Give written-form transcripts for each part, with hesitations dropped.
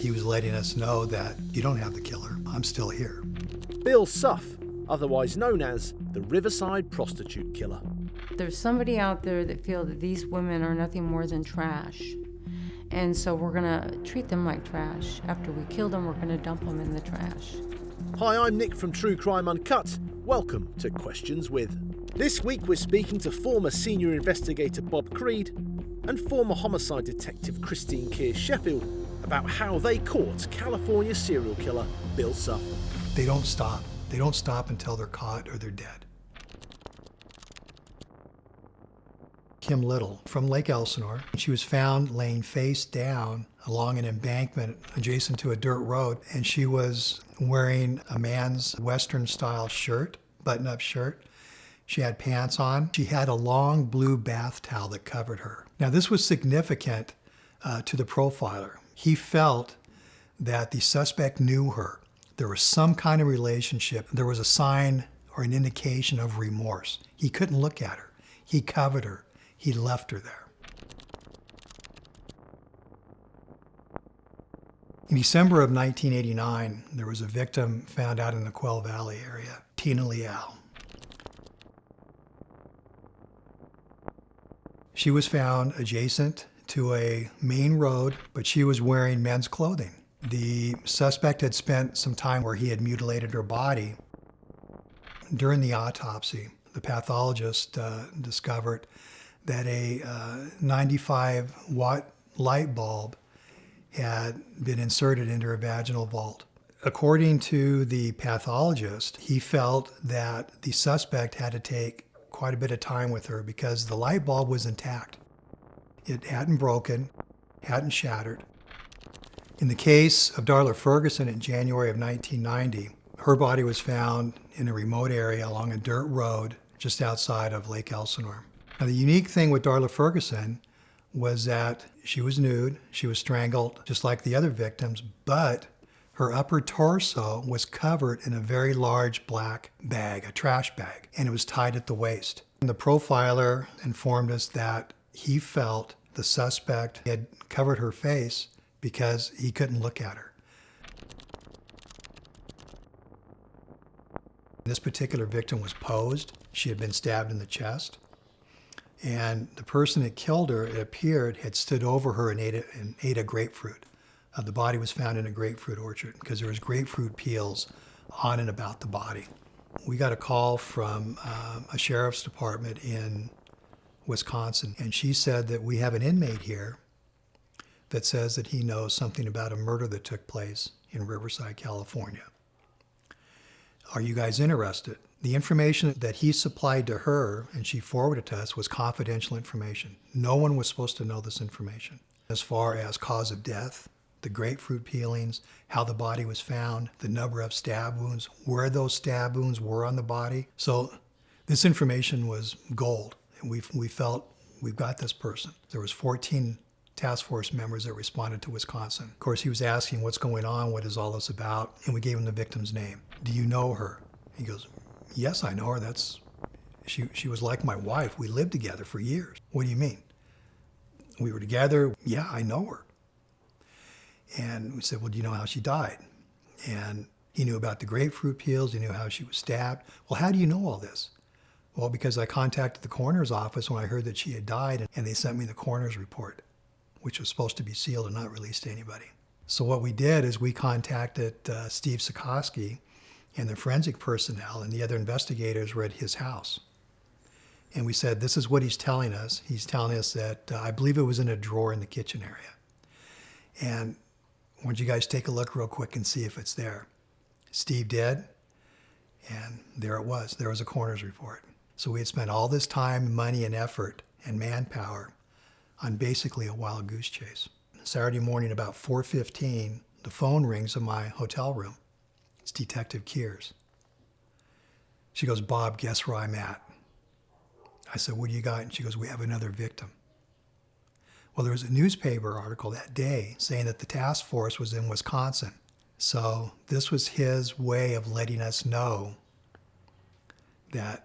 he was letting us know that you don't have the killer. I'm still here. Bill Suff, otherwise known as the Riverside prostitute killer. There's somebody out there that feel that these women are nothing more than trash. And so we're gonna treat them like trash. After we kill them, we're gonna dump them in the trash. Hi, I'm Nick from True Crime Uncut. Welcome to Questions With. This week we're speaking to former senior investigator Bob Creed and former homicide detective Christine Keers Sheffield about how they caught California serial killer Bill Suff. They don't stop. They don't stop until they're caught or they're dead. Kim Little from Lake Elsinore. She was found laying face down along an embankment adjacent to a dirt road, and she was wearing a man's Western-style shirt, button-up shirt. She had pants on. She had a long blue bath towel that covered her. Now, this was significant to the profiler. He felt that the suspect knew her. There was some kind of relationship. There was a sign or an indication of remorse. He couldn't look at her. He covered her. He left her there. In December of 1989, there was a victim found out in the Quell Valley area, Tina Leal. She was found adjacent to a main road, but she was wearing men's clothing. The suspect had spent some time where he had mutilated her body. During the autopsy, the pathologist discovered that a 95-watt light bulb had been inserted into her vaginal vault. According to the pathologist, he felt that the suspect had to take quite a bit of time with her because the light bulb was intact. It hadn't broken, hadn't shattered. In the case of Darla Ferguson in January of 1990, her body was found in a remote area along a dirt road just outside of Lake Elsinore. Now, the unique thing with Darla Ferguson was that she was nude, she was strangled just like the other victims, but her upper torso was covered in a very large black bag, a trash bag, and it was tied at the waist. And the profiler informed us that he felt the suspect had covered her face because he couldn't look at her. This particular victim was posed. She had been stabbed in the chest. And the person that killed her, it appeared, had stood over her and ate a grapefruit. The body was found in a grapefruit orchard because there was grapefruit peels on and about the body. We got a call from a sheriff's department in Wisconsin, and she said that we have an inmate here that says that he knows something about a murder that took place in Riverside, California. Are you guys interested? The information that he supplied to her and she forwarded to us was confidential information. No one was supposed to know this information. As far as cause of death, the grapefruit peelings, how the body was found, the number of stab wounds, where those stab wounds were on the body. So this information was gold. And we felt we've got this person. There was 14 task force members that responded to Wisconsin. Of course, he was asking what's going on, what is all this about, and we gave him the victim's name. Do you know her? He goes, yes, I know her. She was like my wife. We lived together for years. What do you mean? We were together. Yeah, I know her. And we said, well, do you know how she died? And he knew about the grapefruit peels. He knew how she was stabbed. Well, how do you know all this? Well, because I contacted the coroner's office when I heard that she had died, and they sent me the coroner's report, which was supposed to be sealed and not released to anybody. So what we did is we contacted Steve Sikorsky and the forensic personnel and the other investigators were at his house. And we said, this is what he's telling us. He's telling us that I believe it was in a drawer in the kitchen area. And why don't you guys take a look real quick and see if it's there? Steve did, and there it was. There was a coroner's report. So we had spent all this time, money, and effort and manpower on basically a wild goose chase. Saturday morning about 4:15, the phone rings in my hotel room. It's Detective Keers. She goes, Bob, guess where I'm at? I said, what do you got? And she goes, we have another victim. Well, there was a newspaper article that day saying that the task force was in Wisconsin. So this was his way of letting us know that,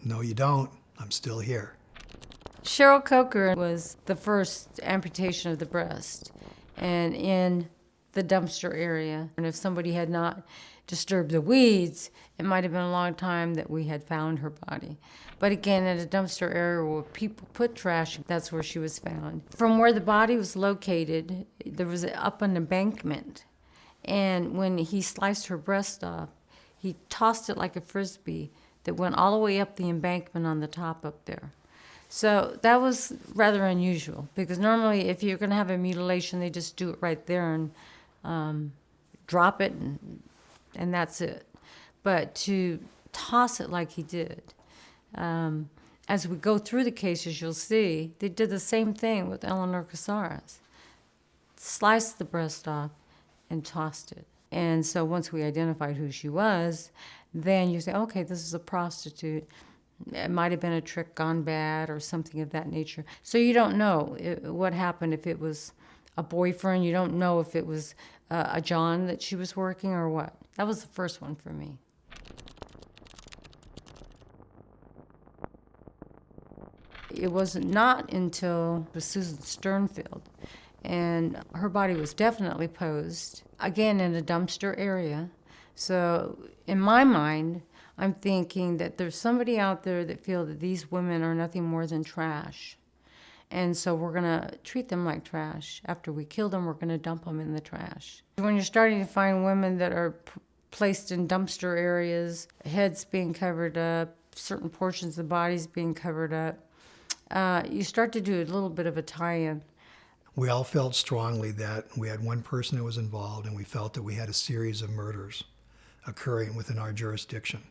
no, you don't. I'm still here. Cheryl Coker was the first amputation of the breast. And in the dumpster area. And if somebody had not disturbed the weeds, it might have been a long time that we had found her body. But again, at a dumpster area where people put trash, that's where she was found. From where the body was located, there was up an embankment. And when he sliced her breast off, he tossed it like a Frisbee that went all the way up the embankment on the top up there. So that was rather unusual, because normally if you're going to have a mutilation, they just do it right there and drop it, and that's it. But to toss it like he did, as we go through the cases, you'll see they did the same thing with Eleanor Casares. Sliced the breast off and tossed it. And so once we identified who she was, then you say, okay, this is a prostitute. It might have been a trick gone bad or something of that nature. So you don't know what happened, if it was a boyfriend. You don't know if it was a John that she was working or what. That was the first one for me. It was not until Susan Sternfield, and her body was definitely posed, again in a dumpster area. So in my mind, I'm thinking that there's somebody out there that feel that these women are nothing more than trash. And so we're going to treat them like trash. After we kill them, we're going to dump them in the trash. When you're starting to find women that are placed in dumpster areas, heads being covered up, certain portions of the bodies being covered up, you start to do a little bit of a tie-in. We all felt strongly that we had one person that was involved, and we felt that we had a series of murders occurring within our jurisdiction.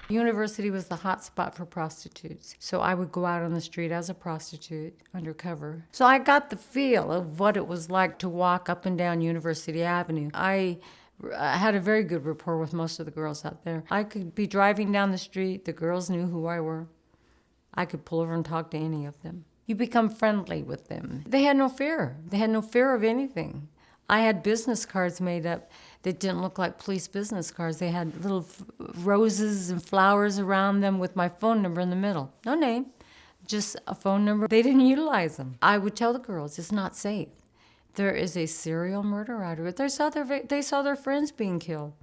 University was the hot spot for prostitutes. So I would go out on the street as a prostitute, undercover. So I got the feel of what it was like to walk up and down University Avenue. I had a very good rapport with most of the girls out there. I could be driving down the street, the girls knew who I were. I could pull over and talk to any of them. You become friendly with them. They had no fear. They had no fear of anything. I had business cards made up that didn't look like police business cards. They had little roses and flowers around them with my phone number in the middle. No name, just a phone number. They didn't utilize them. I would tell the girls, it's not safe. There is a serial murder out here. They saw their friends being killed.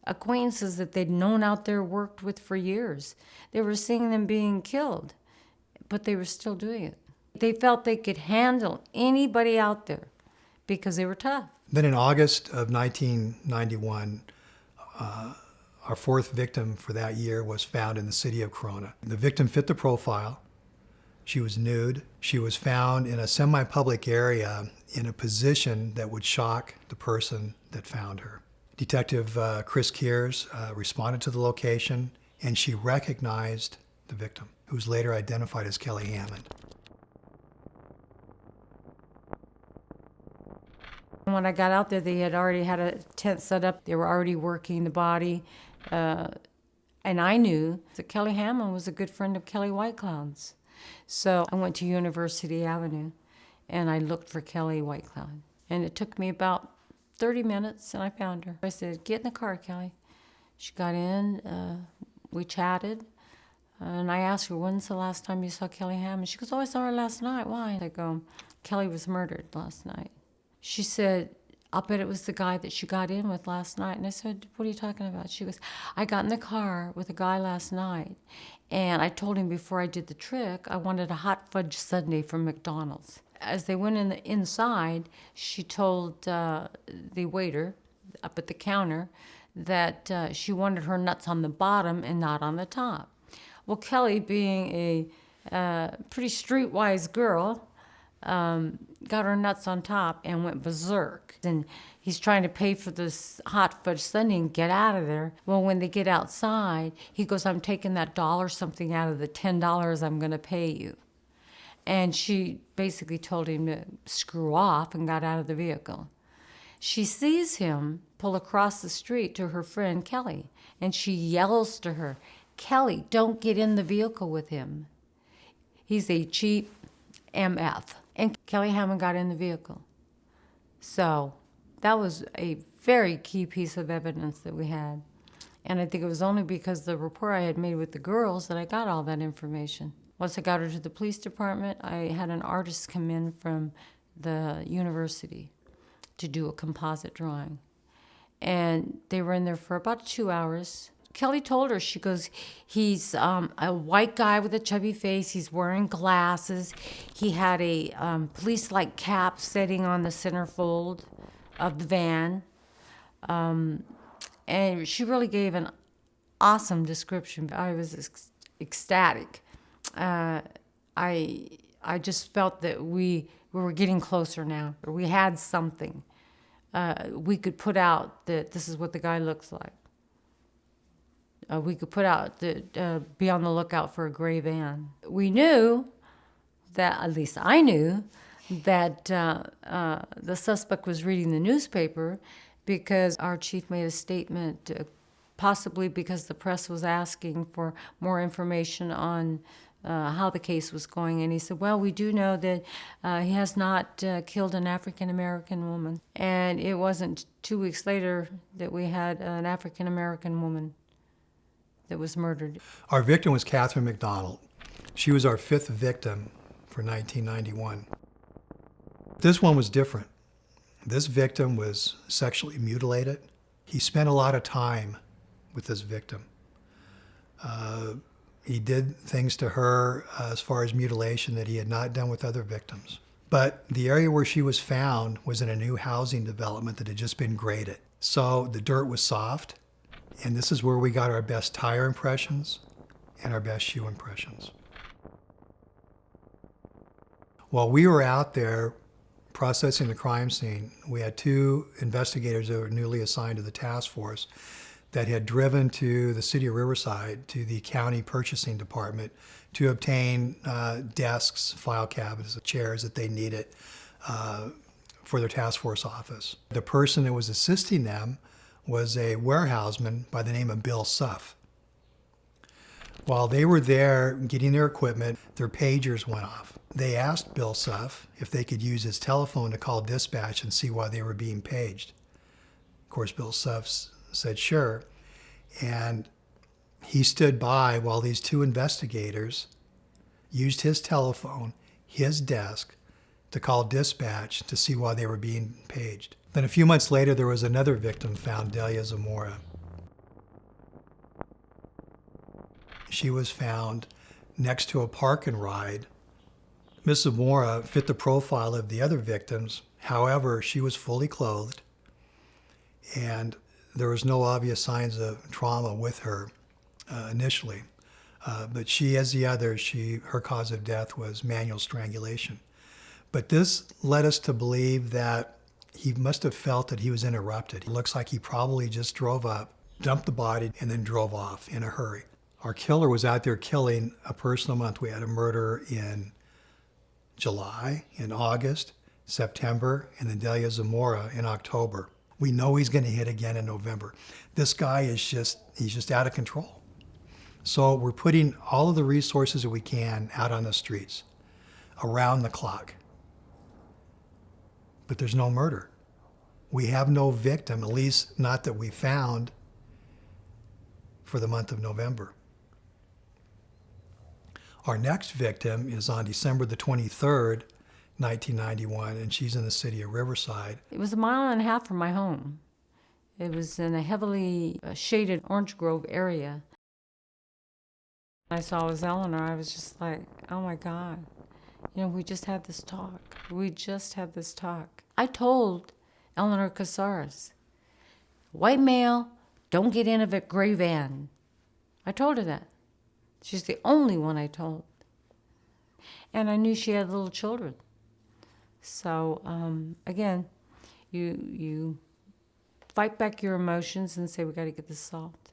Acquaintances that they'd known out there, worked with for years. They were seeing them being killed, but they were still doing it. They felt they could handle anybody out there because they were tough. Then in August of 1991, our fourth victim for that year was found in the city of Corona. The victim fit the profile. She was nude. She was found in a semi-public area in a position that would shock the person that found her. Detective Christine Keers responded to the location, and she recognized the victim, who was later identified as Kelly Hammond. When I got out there, they had already had a tent set up. They were already working the body. And I knew that Kelly Hammond was a good friend of Kelly Whitecloud's. So I went to University Avenue, and I looked for Kelly Whitecloud. And it took me about 30 minutes, and I found her. I said, get in the car, Kelly. She got in. We chatted. And I asked her, when's the last time you saw Kelly Hammond? She goes, oh, I saw her last night. Why? I go, Kelly was murdered last night. She said, I'll bet it was the guy that she got in with last night. And I said, what are you talking about? She goes, I got in the car with a guy last night, and I told him before I did the trick, I wanted a hot fudge sundae from McDonald's. As they went inside, she told the waiter up at the counter that she wanted her nuts on the bottom and not on the top. Well, Kelly, being a pretty streetwise girl, got her nuts on top and went berserk. And he's trying to pay for this hot fudge sundae and get out of there. Well, when they get outside, he goes, I'm taking that dollar something out of the $10 I'm going to pay you. And she basically told him to screw off and got out of the vehicle. She sees him pull across the street to her friend Kelly, and she yells to her, Kelly, don't get in the vehicle with him. He's a cheap MF. And Kelly Hammond got in the vehicle. So that was a very key piece of evidence that we had. And I think it was only because the rapport I had made with the girls that I got all that information. Once I got her to the police department, I had an artist come in from the university to do a composite drawing. And they were in there for about 2 hours. Kelly told her, she goes, he's a white guy with a chubby face. He's wearing glasses. He had a police-like cap sitting on the centerfold of the van. And she really gave an awesome description. I was ecstatic. I just felt that we were getting closer now, or we had something. We could put out that this is what the guy looks like. We could put out that be on the lookout for a gray van. We knew that, at least I knew, that the suspect was reading the newspaper because our chief made a statement, possibly because the press was asking for more information on how the case was going. And he said, well, we do know that he has not killed an African-American woman. And it wasn't 2 weeks later that we had an African-American woman that was murdered. Our victim was Catherine McDonald. She was our 5th victim for 1991. This one was different. This victim was sexually mutilated. He spent a lot of time with this victim. He did things to her as far as mutilation that he had not done with other victims. But the area where she was found was in a new housing development that had just been graded. So the dirt was soft, and this is where we got our best tire impressions and our best shoe impressions. While we were out there processing the crime scene, we had 2 investigators that were newly assigned to the task force that had driven to the city of Riverside, to the county purchasing department, to obtain desks, file cabinets, chairs that they needed for their task force office. The person that was assisting them was a warehouseman by the name of Bill Suff. While they were there getting their equipment, their pagers went off. They asked Bill Suff if they could use his telephone to call dispatch and see why they were being paged. Of course, Bill Suff said sure, and he stood by while these 2 investigators used his telephone, his desk, to call dispatch to see why they were being paged. Then a few months later, there was another victim found, Delia Zamora. She was found next to a park and ride. Miss Zamora fit the profile of the other victims. However, she was fully clothed, and there was no obvious signs of trauma with her initially. But she, as the others, her cause of death was manual strangulation. But this led us to believe that he must have felt that he was interrupted. It looks like he probably just drove up, dumped the body, and then drove off in a hurry. Our killer was out there killing a person a month. We had a murder in July, in August, September, and then Delia Zamora in October. We know he's going to hit again in November. This guy he's just out of control. So we're putting all of the resources that we can out on the streets, around the clock. But there's no murder. We have no victim, at least not that we found, for the month of November. Our next victim is on December the 23rd, 1991, and she's in the city of Riverside. It was 1.5 miles from my home. It was in a heavily shaded orange grove area. I saw it was Eleanor. I was just like, oh my God. You know, we just had this talk. I told Eleanor Casares, white male, don't get in a gray van. I told her that. She's the only one I told. And I knew she had little children. So, again, you fight back your emotions and say, we got to get this solved.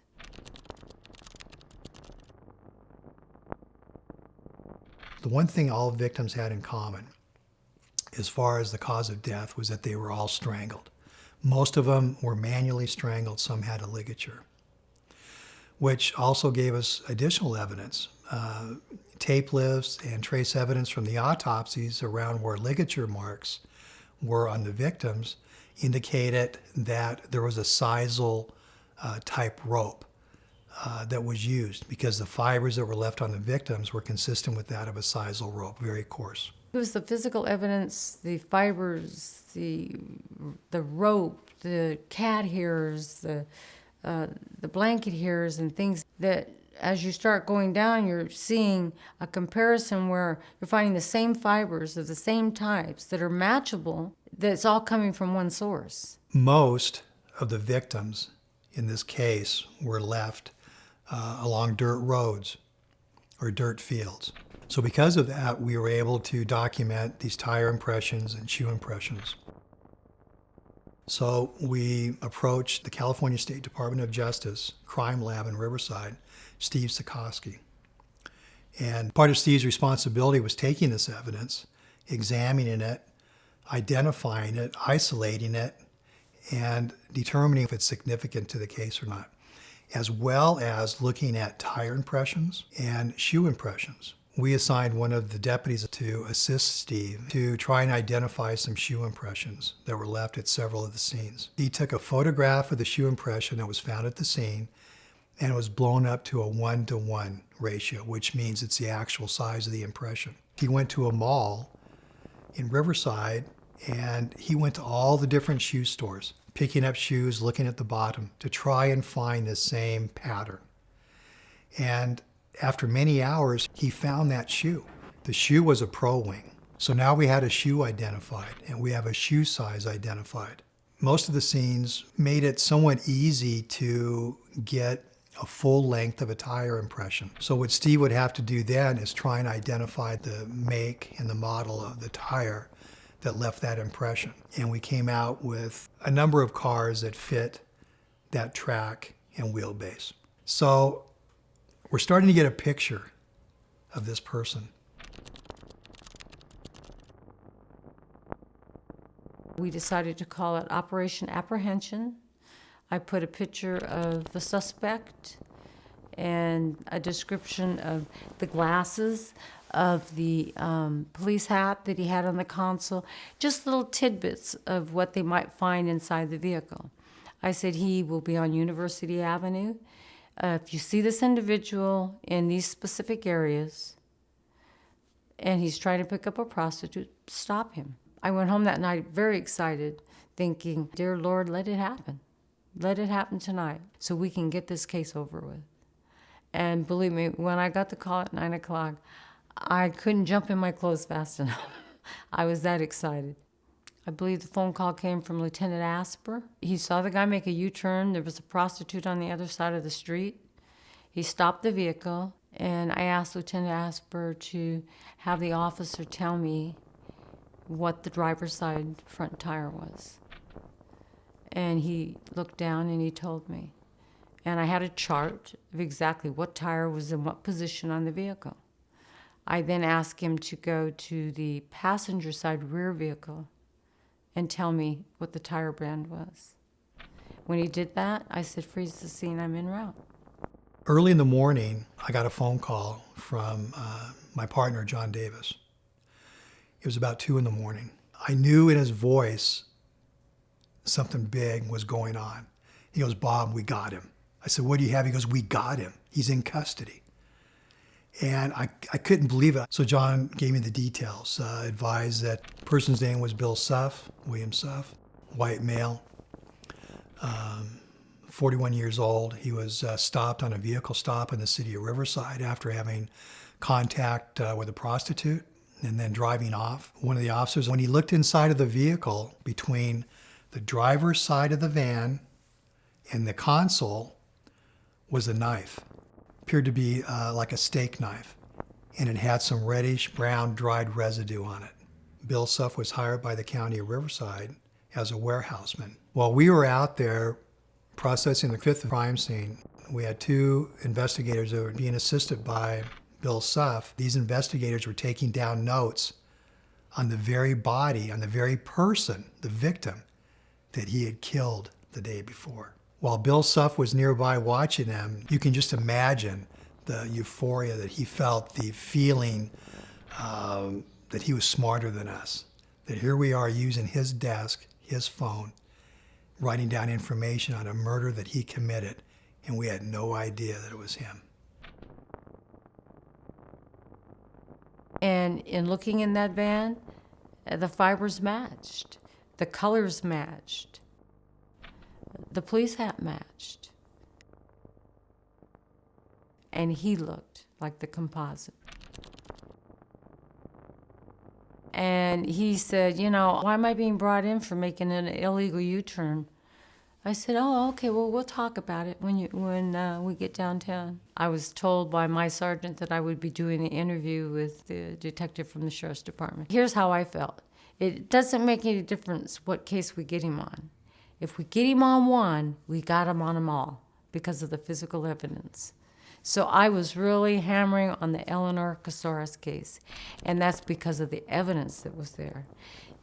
The one thing all victims had in common, as far as the cause of death, was that they were all strangled. Most of them were manually strangled. Some had a ligature, which also gave us additional evidence. Tape lifts and trace evidence from the autopsies around where ligature marks were on the victims indicated that there was a sisal type rope that was used, because the fibers that were left on the victims were consistent with that of a sisal rope, very coarse. It was the physical evidence, the fibers, the rope, the cat hairs, the blanket hairs, and things that, as you start going down, you're seeing a comparison where you're finding the same fibers of the same types that are matchable, that's all coming from one source. Most of the victims in this case were left along dirt roads or dirt fields. So because of that, we were able to document these tire impressions and shoe impressions. So we approached the California State Department of Justice crime lab in Riverside, Steve Sikorsky. And part of Steve's responsibility was taking this evidence, examining it, identifying it, isolating it, and determining if it's significant to the case or not, as well as looking at tire impressions and shoe impressions. We assigned one of the deputies to assist Steve to try and identify some shoe impressions that were left at several of the scenes. He took a photograph of the shoe impression that was found at the scene, and it was blown up to a 1-to-1 ratio, which means it's the actual size of the impression. He went to a mall in Riverside, and he went to all the different shoe stores, picking up shoes, looking at the bottom, to try and find the same pattern. And after many hours, he found that shoe. The shoe was a Pro Wing. So now we had a shoe identified, and we have a shoe size identified. Most of the scenes made it somewhat easy to get a full length of a tire impression. So what Steve would have to do then is try and identify the make and the model of the tire that left that impression. And we came out with a number of cars that fit that track and wheelbase. So we're starting to get a picture of this person. We decided to call it Operation Apprehension. I put a picture of the suspect and a description of the glasses, of the police hat that he had on the console, just little tidbits of what they might find inside the vehicle. I said he will be on University Avenue. If you see this individual in these specific areas and he's trying to pick up a prostitute, stop him. I went home that night very excited, thinking, dear Lord, let it happen. Let it happen tonight so we can get this case over with. And believe me, when I got the call at 9 o'clock, I couldn't jump in my clothes fast enough. I was that excited. I believe the phone call came from Lieutenant Asper. He saw the guy make a U-turn. There was a prostitute on the other side of the street. He stopped the vehicle, and I asked Lieutenant Asper to have the officer tell me what the driver's side front tire was. And he looked down and he told me. And I had a chart of exactly what tire was in what position on the vehicle. I then asked him to go to the passenger side rear vehicle and tell me what the tire brand was. When he did that, I said, freeze the scene, I'm en route. Early in the morning, I got a phone call from my partner, John Davis. It was about 2 a.m. I knew in his voice something big was going on. He goes, Bob, we got him. I said, what do you have? He goes, we got him. He's in custody. And I couldn't believe it. So John gave me the details, advised that the person's name was Bill Suff, William Suff, white male, 41 years old. He was stopped on a vehicle stop in the city of Riverside after having contact with a prostitute and then driving off. One of the officers, when he looked inside of the vehicle between the driver's side of the van and the console, was a knife. Appeared to be like a steak knife, and it had some reddish brown dried residue on it. Bill Suff was hired by the county of Riverside as a warehouseman. While we were out there processing the fifth crime scene, we had 2 investigators that were being assisted by Bill Suff. These investigators were taking down notes on the very body, on the very person, the victim, that he had killed the day before. While Bill Suff was nearby watching them, you can just imagine the euphoria that he felt, the feeling that he was smarter than us. That here we are using his desk, his phone, writing down information on a murder that he committed, and we had no idea that it was him. And in looking in that van, the fibers matched, the colors matched, the police hat matched, and he looked like the composite. And he said, why am I being brought in for making an illegal U-turn? I said, oh, okay, well, we'll talk about it when we get downtown. I was told by my sergeant that I would be doing the interview with the detective from the sheriff's department. Here's how I felt. It doesn't make any difference what case we get him on. If we get him on one, we got him on them all because of the physical evidence. So I was really hammering on the Eleanor Casares case, and that's because of the evidence that was there.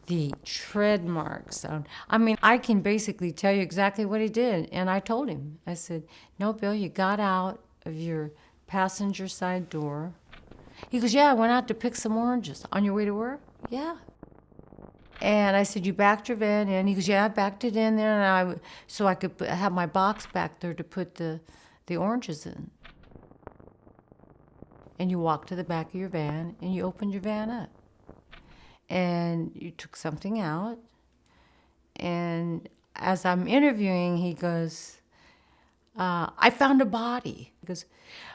The tread marks. I can basically tell you exactly what he did. And I told him, I said, no, Bill, you got out of your passenger side door. He goes, yeah, I went out to pick some oranges. On your way to work? Yeah. And I said, you backed your van in? He goes, yeah, I backed it in there so I could have my box back there to put the oranges in. And you walked to the back of your van and you opened your van up. And you took something out. And as I'm interviewing, he goes, I found a body. He goes,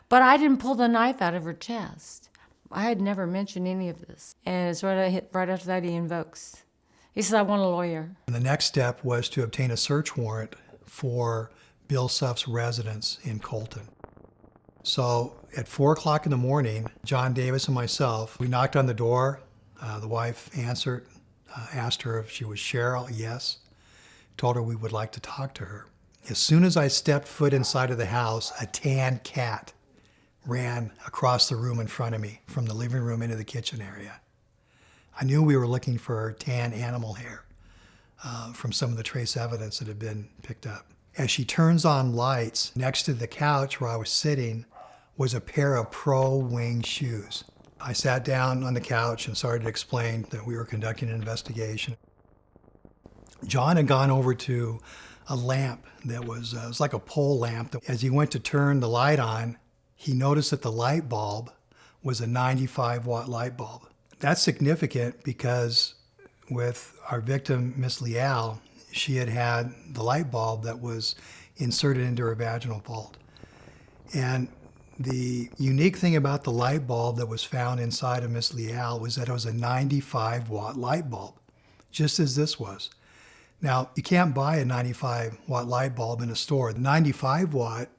but I didn't pull the knife out of her chest. I had never mentioned any of this. And it's right after that he invokes. He says, I want a lawyer. And the next step was to obtain a search warrant for Bill Suff's residence in Colton. So at 4 o'clock in the morning, John Davis and myself, we knocked on the door. The wife answered, asked her if she was Cheryl. Yes. Told her we would like to talk to her. As soon as I stepped foot inside of the house, a tan cat ran across the room in front of me from the living room into the kitchen area. I knew we were looking for tan animal hair from some of the trace evidence that had been picked up. As she turns on lights, next to the couch where I was sitting was a pair of Pro Wing shoes. I sat down on the couch and started to explain that we were conducting an investigation. John had gone over to a lamp that was it was like a pole lamp. As he went to turn the light on, he noticed that the light bulb was a 95-watt light bulb. That's significant because with our victim, Miss Leal, she had the light bulb that was inserted into her vaginal vault. And the unique thing about the light bulb that was found inside of Miss Leal was that it was a 95-watt light bulb, just as this was. Now, you can't buy a 95-watt light bulb in a store. The 95-watt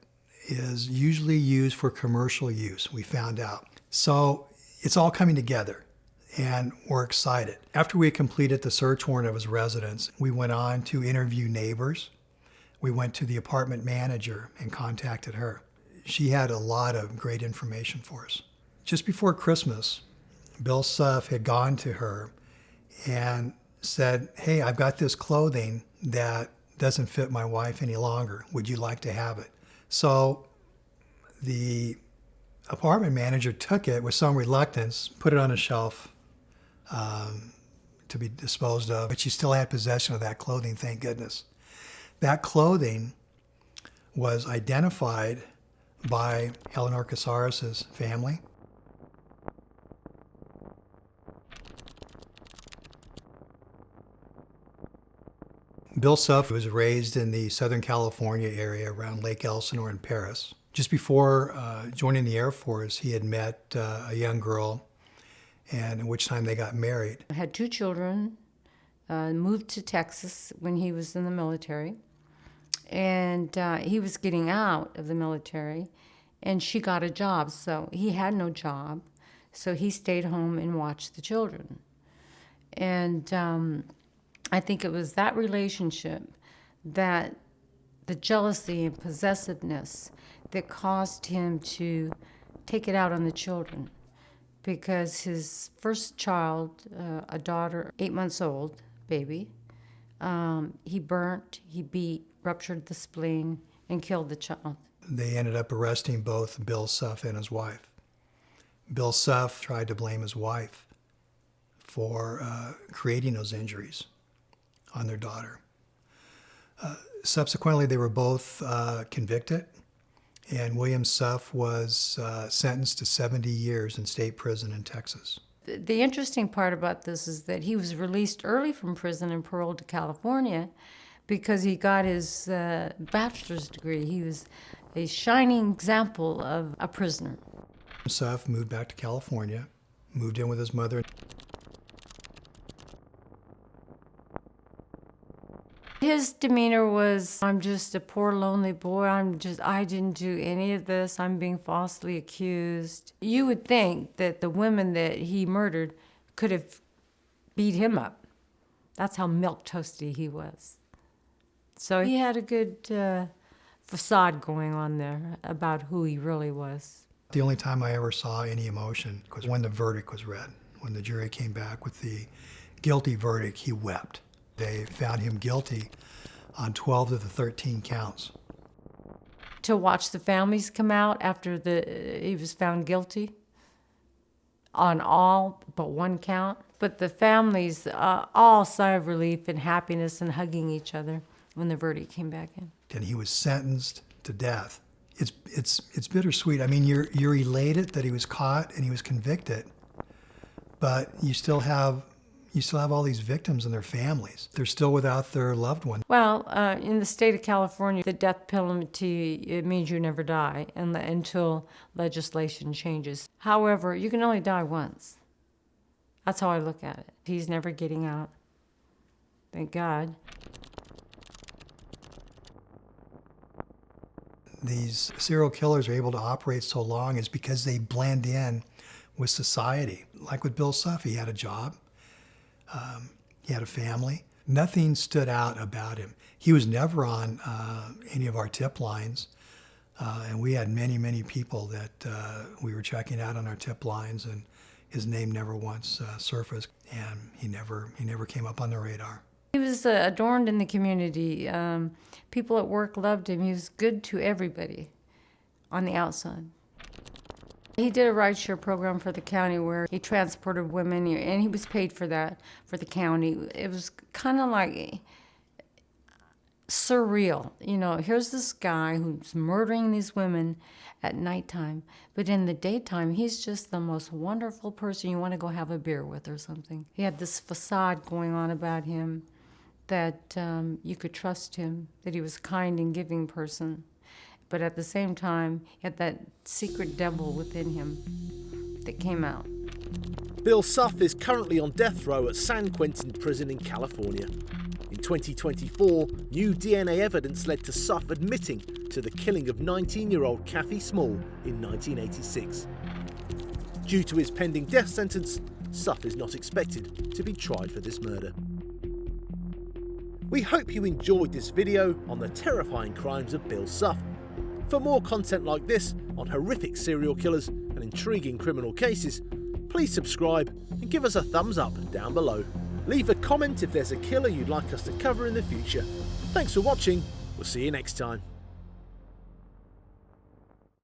is usually used for commercial use, we found out. So it's all coming together, and we're excited. After we completed the search warrant of his residence, we went on to interview neighbors. We went to the apartment manager and contacted her. She had a lot of great information for us. Just before Christmas, Bill Suff had gone to her and said, hey, I've got this clothing that doesn't fit my wife any longer. Would you like to have it? So the apartment manager took it with some reluctance, put it on a shelf to be disposed of, but she still had possession of that clothing, thank goodness. That clothing was identified by Eleanor Casares' family. Bill Suff was raised in the Southern California area around Lake Elsinore and Paris. Just before joining the Air Force, he had met a young girl, and in which time they got married. I had 2 children, moved to Texas when he was in the military, and he was getting out of the military, and she got a job, so he had no job, so he stayed home and watched the children. And I think it was that relationship, that the jealousy and possessiveness that caused him to take it out on the children, because his first child, a daughter, 8 months old, baby, he burnt, he beat, ruptured the spleen, and killed the child. They ended up arresting both Bill Suff and his wife. Bill Suff tried to blame his wife for creating those injuries on their daughter. Subsequently, they were both convicted And William Suff was sentenced to 70 years in state prison in Texas. The interesting part about this is that he was released early from prison and paroled to California because he got his bachelor's degree. He was a shining example of a prisoner. Suff moved back to California, moved in with his mother. His demeanor was, I'm just a poor lonely boy, I didn't do any of this, I'm being falsely accused. You would think that the women that he murdered could have beat him up. That's how milquetoasty he was. So he had a good facade going on there about who he really was. The only time I ever saw any emotion was when the verdict was read. When the jury came back with the guilty verdict, he wept. They found him guilty on 12 of the 13 counts. To watch the families come out after he was found guilty on all but one count. But the families all sigh of relief and happiness and hugging each other when the verdict came back in. And he was sentenced to death. It's bittersweet. I mean, you're elated that he was caught and he was convicted, but you still have all these victims and their families. They're still without their loved one. Well, in the state of California, the death penalty, it means you never die until legislation changes. However, you can only die once. That's how I look at it. He's never getting out. Thank God. These serial killers are able to operate so long is because they blend in with society. Like with Bill Suff, he had a job. He had a family. Nothing stood out about him. He was never on any of our tip lines, and we had many, many people that we were checking out on our tip lines, and his name never once surfaced, and he never came up on the radar. He was adorned in the community. People at work loved him. He was good to everybody on the outside. He did a rideshare program for the county where he transported women, and he was paid for that for the county. It was kind of like surreal. You know, here's this guy who's murdering these women at nighttime, but in the daytime, he's just the most wonderful person you want to go have a beer with or something. He had this facade going on about him that you could trust him, that he was a kind and giving person. But at the same time, he had that secret devil within him that came out. Bill Suff is currently on death row at San Quentin Prison in California. In 2024, new DNA evidence led to Suff admitting to the killing of 19-year-old Kathy Small in 1986. Due to his pending death sentence, Suff is not expected to be tried for this murder. We hope you enjoyed this video on the terrifying crimes of Bill Suff. For more content like this on horrific serial killers and intriguing criminal cases, please subscribe and give us a thumbs up down below. Leave a comment if there's a killer you'd like us to cover in the future. Thanks for watching. We'll see you next time.